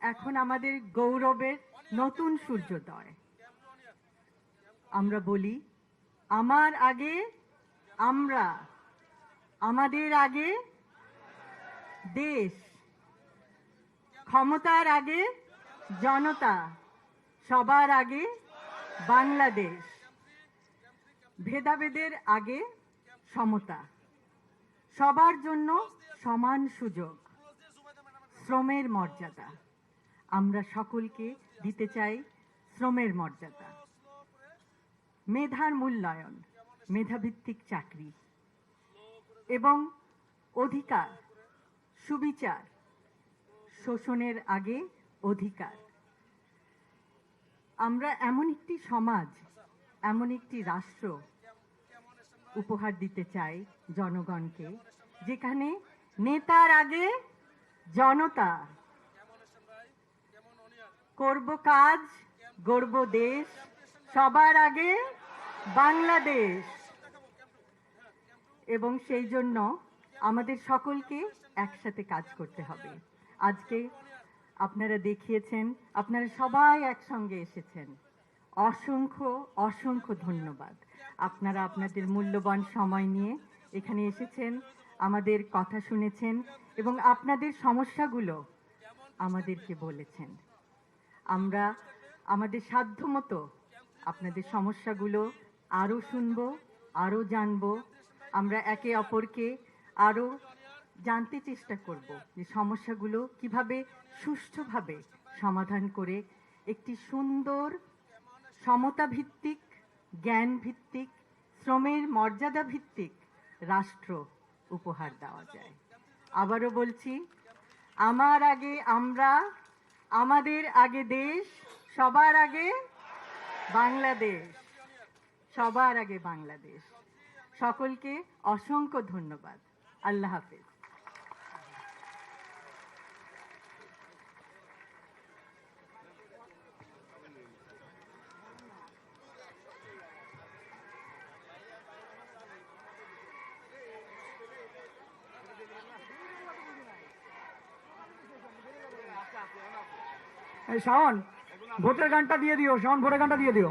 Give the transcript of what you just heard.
এখন আমাদের গৌরবের নতুন সূর্যোদয়। আমরা বলি, আমার আগে আমরা, আমাদের আগে দেশ, ক্ষমতার আগে জনতা, সবার আগে বাংলাদেশ, ভেদাভেদের আগে সমতা, সবার জন্য সমান সুযোগ, শ্রমের মর্যাদা। আমরা সকলকে দিতে চাই শ্রমের মর্যাদা, মেধার মূল্যায়ন, মেধাভিত্তিক চাকরি এবং অধিকার, সুবিচার, শোষণের আগে অধিকার। আমরা এমন একটি সমাজ, এমন একটি রাষ্ট্র উপহার দিতে চাই জনগণকে, যেখানে নেতার আগে জনতা, করব কাজ, গড়ব দেশ, সবার আগে বাংলাদেশ। এবং সেই জন্য আমাদের সকলকে একসাথে কাজ করতে হবে। আজকে আপনারা দেখিয়েছেন, আপনারা সবাই একসঙ্গে এসেছেন। অসংখ্য অসংখ্য ধন্যবাদ। আপনারা আপনাদের মূল্যবান সময় নিয়ে এখানে এসেছেন, আমাদের কথা শুনেছেন এবং আপনাদের সমস্যাগুলো আমাদেরকে বলেছেন। আমরা আমাদের সাধ্যমতো আপনাদের সমস্যাগুলো আরও শুনবো, আরও জানবো। আমরা একে অপরকে আরও জানতে চেষ্টা করব যে সমস্যাগুলো কিভাবে সুষ্ঠুভাবে সমাধান করে একটি সুন্দর সমতা ভিত্তিক, জ্ঞান ভিত্তিক, শ্রমের মর্যাদা ভিত্তিক রাষ্ট্র উপহার দেওয়া যায়। আবারও বলছি, আমার আগে আমরা, আমাদের আগে দেশ, সবার আগে বাংলাদেশ, সবার আগে বাংলাদেশ। সকলকে অসংখ্য ধন্যবাদ। আল্লাহ হাফেজ। শাওন, ভোটের গানটা দিয়ে দিও। শাওন, ভোটের গানটা দিয়ে দিও।